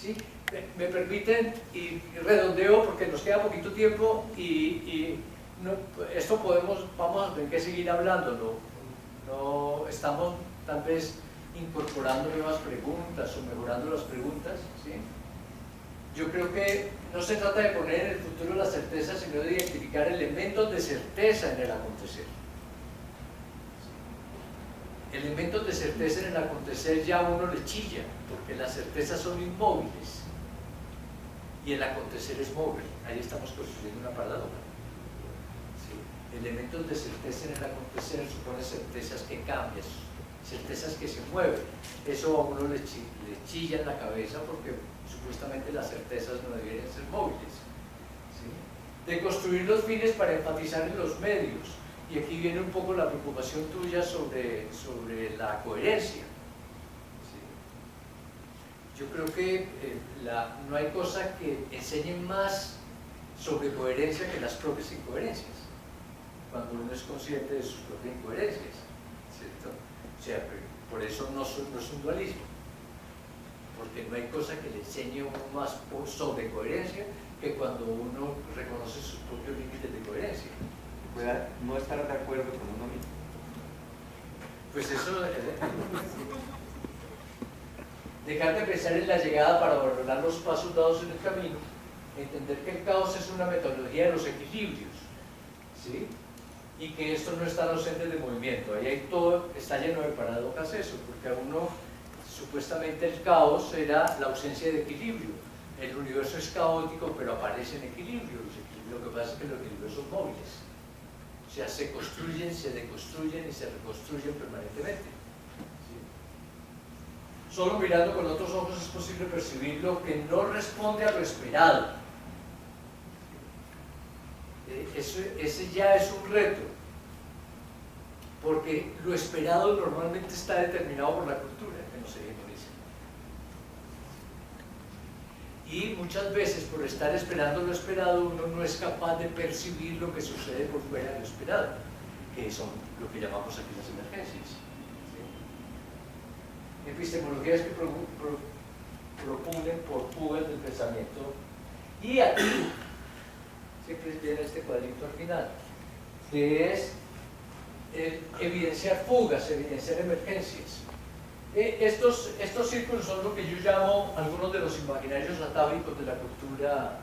¿sí? Me permiten, y redondeo porque nos queda poquito tiempo no, esto vamos a tener que seguir hablándolo. No estamos tal vez incorporando nuevas preguntas o mejorando las preguntas, ¿sí? Yo creo que no se trata de poner en el futuro la certeza, sino de identificar elementos de certeza en el acontecer. Elementos de certeza en el acontecer ya a uno le chilla, porque las certezas son inmóviles y el acontecer es móvil. Ahí estamos construyendo una paradoja. ¿Sí? Elementos de certeza en el acontecer supone certezas que cambian, certezas que se mueven. Eso a uno le chilla en la cabeza porque supuestamente las certezas no deberían ser móviles. ¿Sí? De construir los fines para enfatizar en los medios. Y aquí viene un poco la preocupación tuya sobre la coherencia. ¿Sí? Yo creo que no hay cosa que enseñe más sobre coherencia que las propias incoherencias, cuando uno es consciente de sus propias incoherencias, ¿cierto? O sea, por eso no es un dualismo, porque no hay cosa que le enseñe uno más sobre coherencia que cuando uno reconoce sus propios límites de coherencia. Pueda no estar de acuerdo con uno mismo. Pues eso, dejar de pensar en la llegada para valorar los pasos dados en el camino, entender que el caos es una metodología de los equilibrios, ¿sí? Y que esto no está ausente de movimiento. Ahí hay todo, está lleno de paradojas eso, porque a uno supuestamente el caos era la ausencia de equilibrio. El universo es caótico, pero aparece en equilibrio. Lo que pasa es que los equilibrios son móviles. O sea, se construyen, se deconstruyen y se reconstruyen permanentemente. ¿Sí? Solo mirando con otros ojos es posible percibir lo que no responde a lo esperado. Ese ya es un reto, porque lo esperado normalmente está determinado por la cultura que nos hegemoniza. Y muchas veces, por estar esperando lo esperado, uno no es capaz de percibir lo que sucede por fuera de lo esperado, que son lo que llamamos aquí las emergencias. ¿Sí? Epistemologías que propugnen por fugas del pensamiento. Y aquí siempre viene este cuadrito al final, que es evidenciar fugas, evidenciar emergencias. Estos círculos son lo que yo llamo algunos de los imaginarios atávicos de la cultura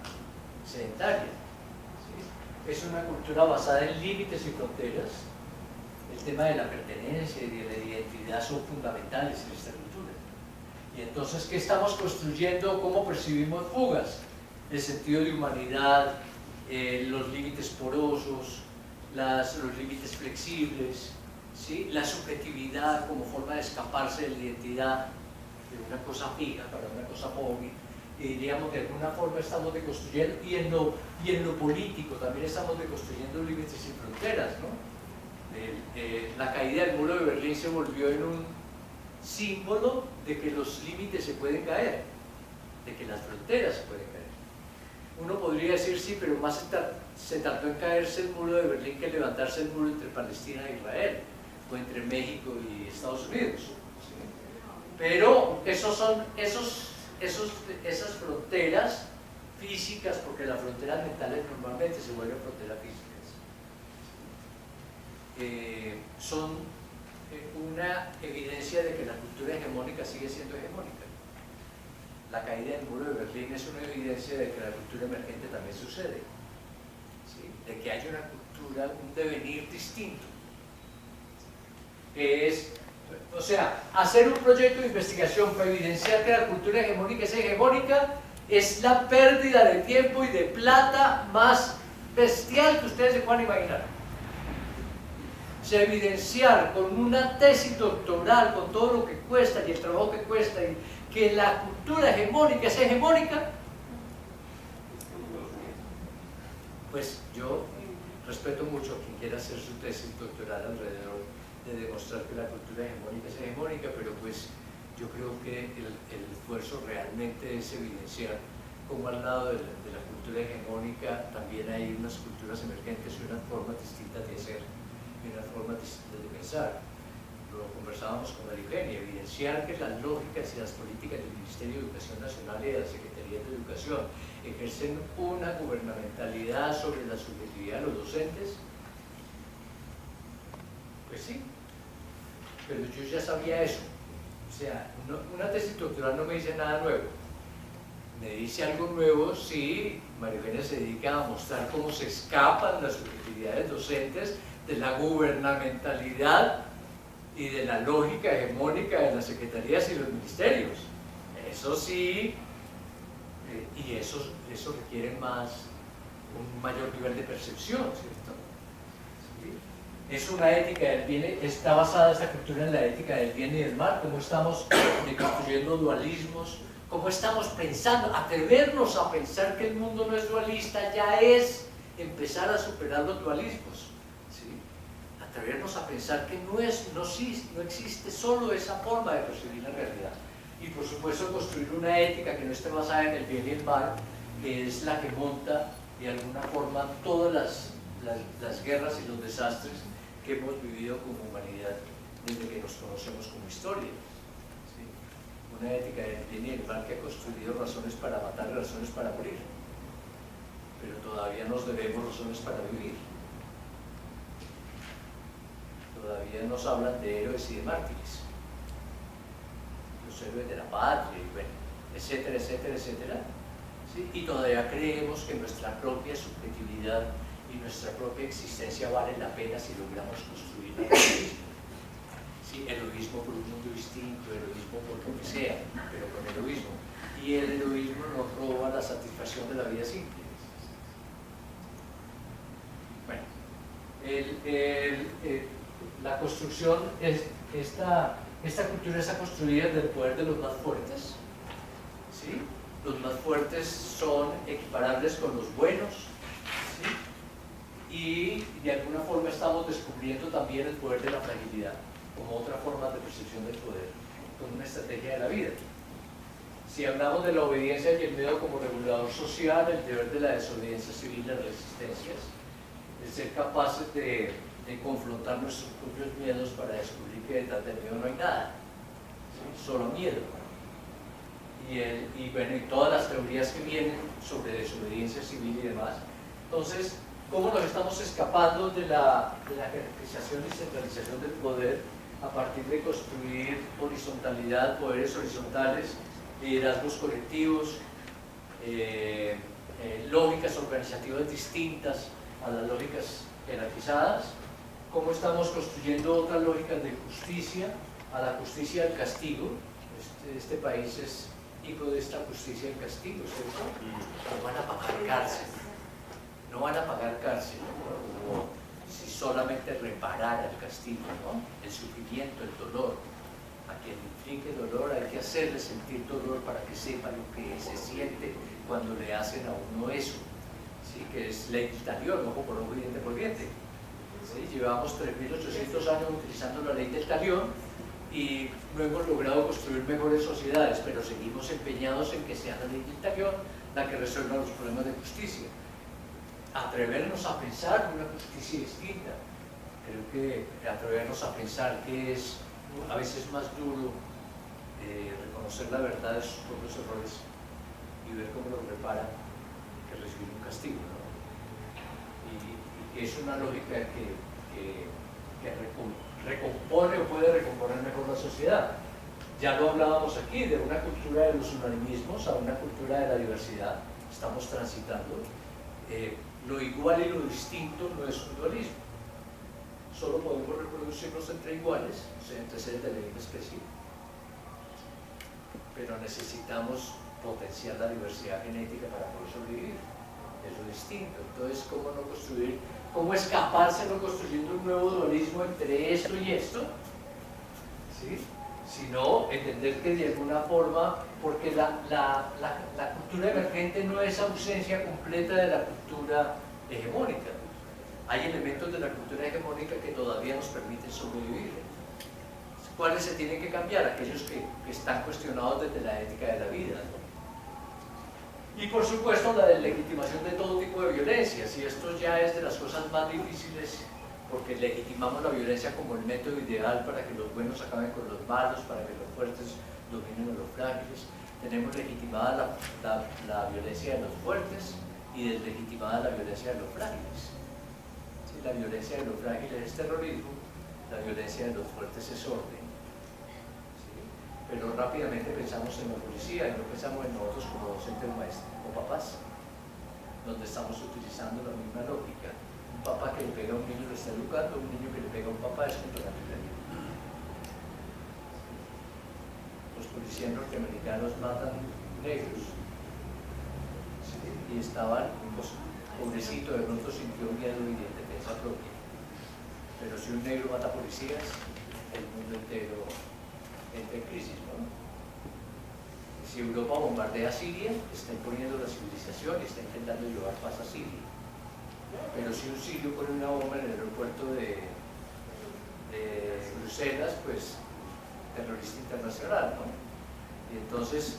sedentaria. ¿Sí? Es una cultura basada en límites y fronteras. El tema de la pertenencia y de la identidad son fundamentales en esta cultura. Y entonces, ¿qué estamos construyendo? ¿Cómo percibimos fugas? El sentido de humanidad, los límites porosos, los límites flexibles, ¿sí? La subjetividad como forma de escaparse de la identidad de una cosa fija para una cosa móvil. Y diríamos, de alguna forma estamos deconstruyendo, y en lo político también estamos deconstruyendo límites y fronteras, ¿no? La caída del muro de Berlín se volvió en un símbolo de que los límites se pueden caer, de que las fronteras se pueden caer. Uno podría decir, sí, pero más se tardó en caerse el muro de Berlín que levantarse el muro entre Palestina e Israel, o entre México y Estados Unidos. ¿Sí? Pero esas fronteras físicas, porque las fronteras mentales normalmente se vuelven fronteras físicas, son una evidencia de que la cultura hegemónica sigue siendo hegemónica. La caída del muro de Berlín es una evidencia de que la cultura emergente también sucede, ¿sí? De que hay una cultura, un devenir distinto, que es, o sea, hacer un proyecto de investigación para evidenciar que la cultura hegemónica es la pérdida de tiempo y de plata más bestial que ustedes se puedan imaginar. O sea, evidenciar con una tesis doctoral, con todo lo que cuesta y el trabajo que cuesta, y que la cultura hegemónica es hegemónica, pues yo respeto mucho a quien quiera hacer su tesis doctoral alrededor de demostrar que la cultura hegemónica es hegemónica, pero pues yo creo que el esfuerzo realmente es evidenciar cómo al lado de la cultura hegemónica también hay unas culturas emergentes y unas formas distintas de hacer y unas formas distintas de pensar. lo conversábamos con María Eugenia, evidenciar que las lógicas y las políticas del Ministerio de Educación Nacional y de la Secretaría de Educación ejercen una gubernamentalidad sobre la subjetividad de los docentes. Pues sí, pero yo ya sabía eso. O sea, una tesis doctoral no me dice nada nuevo. Me dice algo nuevo si María Eugenia se dedica a mostrar cómo se escapan las subjetividades docentes de la gubernamentalidad y de la lógica hegemónica de las secretarías y los ministerios. Eso sí, y eso requiere un mayor nivel de percepción, ¿cierto? ¿Sí? Es una ética del bien, está basada esta cultura en la ética del bien y del mal, cómo estamos construyendo dualismos, cómo estamos pensando, atrevernos a pensar que el mundo no es dualista ya es empezar a superar los dualismos. Atrevernos a pensar que no existe solo esa forma de percibir la realidad. Y por supuesto construir una ética que no esté basada en el bien y el mal, que es la que monta de alguna forma todas las guerras y los desastres que hemos vivido como humanidad desde que nos conocemos como historia. ¿Sí? Una ética del bien y el mal que ha construido razones para matar y razones para morir, pero todavía nos debemos razones para vivir. Todavía nos hablan de héroes y de mártires, los héroes de la patria, y bueno, etcétera, etcétera, etcétera. ¿Sí? Y todavía creemos que nuestra propia subjetividad y nuestra propia existencia vale la pena si logramos construir el heroísmo. ¿Sí? Heroísmo por un mundo distinto, heroísmo por lo que sea, pero con heroísmo. Y el heroísmo nos roba la satisfacción de la vida simple. Bueno, la construcción, esta cultura está construida desde el poder de los más fuertes. ¿Sí? Los más fuertes son equiparables con los buenos. ¿Sí? Y de alguna forma estamos descubriendo también el poder de la fragilidad como otra forma de percepción del poder, como una estrategia de la vida. Si hablamos de la obediencia y el miedo como regulador social, el deber de la desobediencia civil y las resistencias, el ser capaces de confrontar nuestros propios miedos para descubrir que detrás del miedo no hay nada, ¿sí? Solo miedo. Y bueno, y todas las teorías que vienen sobre desobediencia civil y demás. Entonces, ¿cómo nos estamos escapando de la jerarquización y centralización del poder a partir de construir horizontalidad, poderes horizontales, liderazgos colectivos, lógicas organizativas distintas a las lógicas jerarquizadas? ¿Cómo estamos construyendo otras lógicas de justicia, a la justicia del castigo? Este país es hijo de esta justicia del castigo, ¿cierto? No van a pagar cárcel, no van a pagar cárcel, ¿no? O si solamente reparar el castigo, ¿no? El sufrimiento, el dolor. A quien inflige dolor hay que hacerle sentir dolor para que sepa lo que se siente cuando le hacen a uno eso. ¿Sí? Que es ley del talión, ojo por ojo y diente por diente. ¿Sí? Llevamos 3.800 años utilizando la ley del talión y no hemos logrado construir mejores sociedades, pero seguimos empeñados en que sea la ley del talión la que resuelva los problemas de justicia. Atrevernos a pensar una justicia distinta. Creo que atrevernos a pensar que es a veces más duro reconocer la verdad de sus propios errores y ver cómo los repara que recibir un castigo, ¿no? Y que es una lógica que recompone o puede recomponer mejor la sociedad. Ya lo hablábamos aquí, de una cultura de los unanimismos a una cultura de la diversidad. Estamos transitando. Lo igual y lo distinto no es un dualismo. Solo podemos reproducirnos entre iguales, o sea, entre seres de la misma especie. Pero necesitamos potenciar la diversidad genética para poder sobrevivir. Es lo distinto. Entonces, ¿cómo no construir? ¿Cómo escaparse no construyendo un nuevo dualismo entre esto y esto? ¿Sí? Sino entender que de alguna forma, porque la cultura emergente no es ausencia completa de la cultura hegemónica. Hay elementos de la cultura hegemónica que todavía nos permiten sobrevivir. ¿Cuáles se tienen que cambiar? Aquellos que están cuestionados desde la ética de la vida, ¿no? Y por supuesto la deslegitimación de todo tipo de violencias, y esto ya es de las cosas más difíciles porque legitimamos la violencia como el método ideal para que los buenos acaben con los malos, para que los fuertes dominen a los frágiles. Tenemos legitimada la violencia de los fuertes y deslegitimada la violencia de los frágiles. ¿Sí? La violencia de los frágiles es terrorismo, la violencia de los fuertes es orden. ¿Sí? Pero rápidamente pensamos en la policía y no pensamos en nosotros como docentes maestros o papás, donde estamos utilizando la misma lógica. Un papá que le pega a un niño lo está educando, un niño que le pega a un papá es contra la violencia. Los policías norteamericanos matan negros, ¿sí? Y estaban, pues, pobrecito, de pronto sintió miedo y de defensa propia. Pero si un negro mata policías, el mundo entero entra en crisis, ¿no? Si Europa bombardea Siria, está imponiendo la civilización y está intentando llevar paz a Siria. Pero si un sirio pone una bomba en el aeropuerto de Bruselas, pues terrorista internacional, ¿no? Y entonces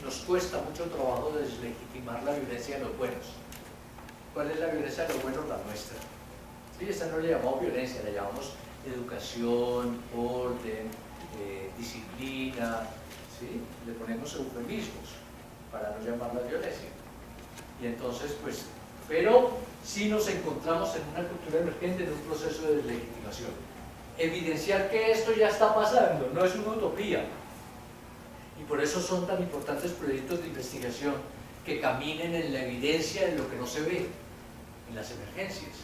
nos cuesta mucho trabajo deslegitimar la violencia de los buenos. ¿Cuál es la violencia de los buenos? La nuestra. Sí, esta no le llamamos violencia, le llamamos educación, orden, disciplina, ¿sí? Le ponemos eufemismos para no llamarla violencia. Y entonces, pues, pero sí nos encontramos en una cultura emergente, en un proceso de deslegitimación. Evidenciar que esto ya está pasando, no es una utopía. Y por eso son tan importantes proyectos de investigación que caminen en la evidencia de lo que no se ve, en las emergencias,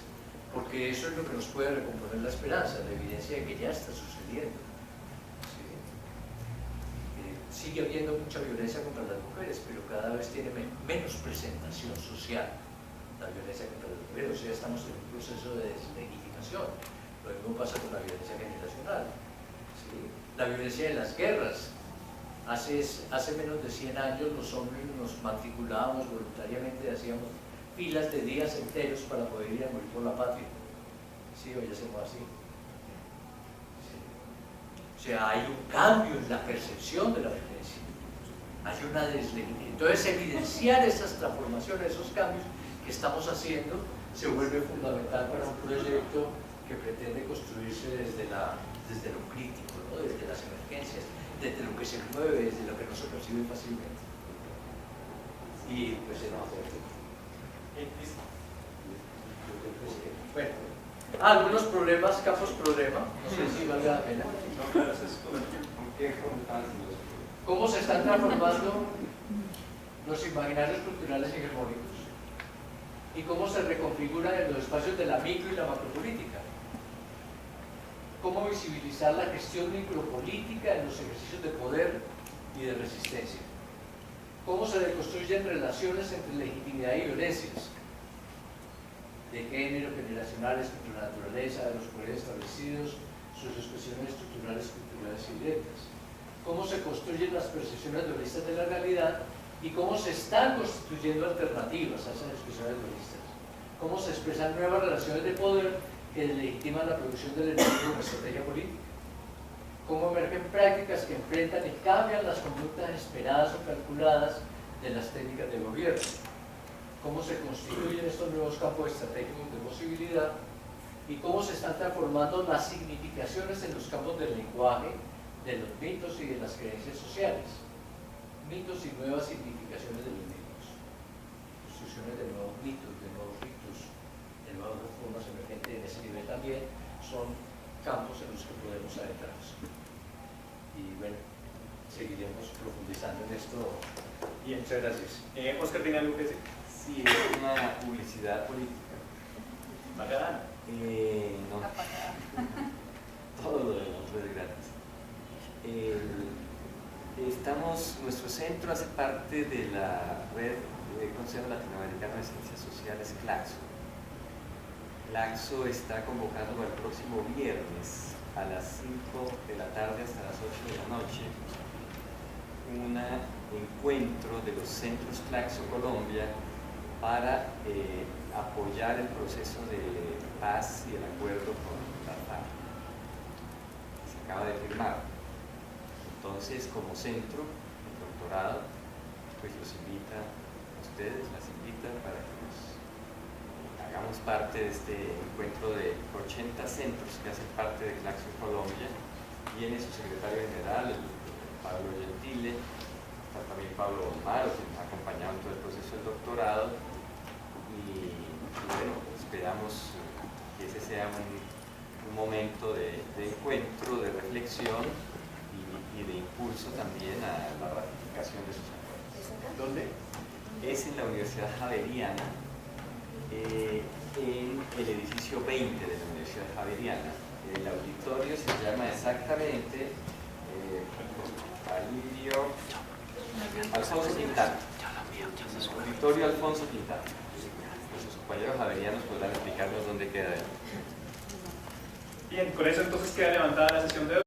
porque eso es lo que nos puede recomponer la esperanza, la evidencia de que ya está sucediendo. ¿Sí? Sigue habiendo mucha violencia contra las mujeres, pero cada vez tiene menos presentación social la violencia contra las mujeres, o sea, estamos en un proceso de deslegitimación. Lo mismo pasa con la violencia generacional. ¿Sí? La violencia de las guerras. Hace menos de 100 años los hombres nos matriculábamos voluntariamente, hacíamos filas de días enteros para poder ir a morir por la patria. Sí, hoy hacemos así. Sí. O sea, hay un cambio en la percepción de la violencia. Hay una deslegitimación. Entonces, evidenciar esas transformaciones, esos cambios que estamos haciendo, se vuelve fundamental para un proyecto que pretende construirse desde lo crítico, ¿no? Desde las emergencias, desde lo que se mueve, desde lo que no se percibe fácilmente. Y pues bueno, algunos problemas, campos problema, no sé si valga la pena. ¿Cómo se están transformando los imaginarios culturales hegemónicos? ¿Y cómo se reconfiguran en los espacios de la micro y la macropolítica? ¿Cómo visibilizar la gestión micropolítica en los ejercicios de poder y de resistencia? ¿Cómo se reconstruyen relaciones entre legitimidad y violencias? De género, generacionales, contra la naturaleza, de los poderes establecidos, sus expresiones estructurales, culturales y directas. Cómo se construyen las percepciones dualistas de la realidad y cómo se están constituyendo alternativas a esas expresiones dualistas. Cómo se expresan nuevas relaciones de poder que legitiman la producción del enemigo como estrategia política. Cómo emergen prácticas que enfrentan y cambian las conductas esperadas o calculadas de las técnicas de gobierno. Cómo se constituyen estos nuevos campos estratégicos de posibilidad y cómo se están transformando las significaciones en los campos del lenguaje, de los mitos y de las creencias sociales. Mitos y nuevas significaciones de los mitos. Construcciones de nuevos mitos, de nuevos ritos, de nuevas formas emergentes en ese nivel también son campos en los que podemos adentrarnos. Y bueno, seguiremos profundizando en esto. Bien. Muchas gracias. Oscar tiene algo que decir. Sí, es una publicidad política. Bacán. No. Todo lo demás es gratis. Nuestro centro hace parte de la red del Consejo Latinoamericano de Ciencias Sociales, CLACSO. CLACSO está convocando para el próximo viernes a las 5 de la tarde hasta las 8 de la noche un encuentro de los centros CLACSO Colombia para apoyar el proceso de paz y el acuerdo con la FARC. Se acaba de firmar. Entonces, como centro, el doctorado, pues los invita a ustedes, las invita para que nos hagamos parte de este encuentro de 80 centros que hacen parte de Claxo Colombia. Viene su secretario general, Pablo Gentile, está también Pablo Omar, que nos ha acompañado en todo el proceso del doctorado, y bueno, esperamos que ese sea un momento de encuentro, de reflexión y de impulso también a la ratificación de sus acuerdos. ¿Dónde? Es en la Universidad Javeriana, en el edificio 20 de la Universidad Javeriana. El auditorio se llama exactamente Alfonso Quintana. Auditorio Alfonso Quintana. Nuestros compañeros javerianos podrán explicarnos dónde queda él. Bien, con eso entonces queda levantada la sesión de hoy.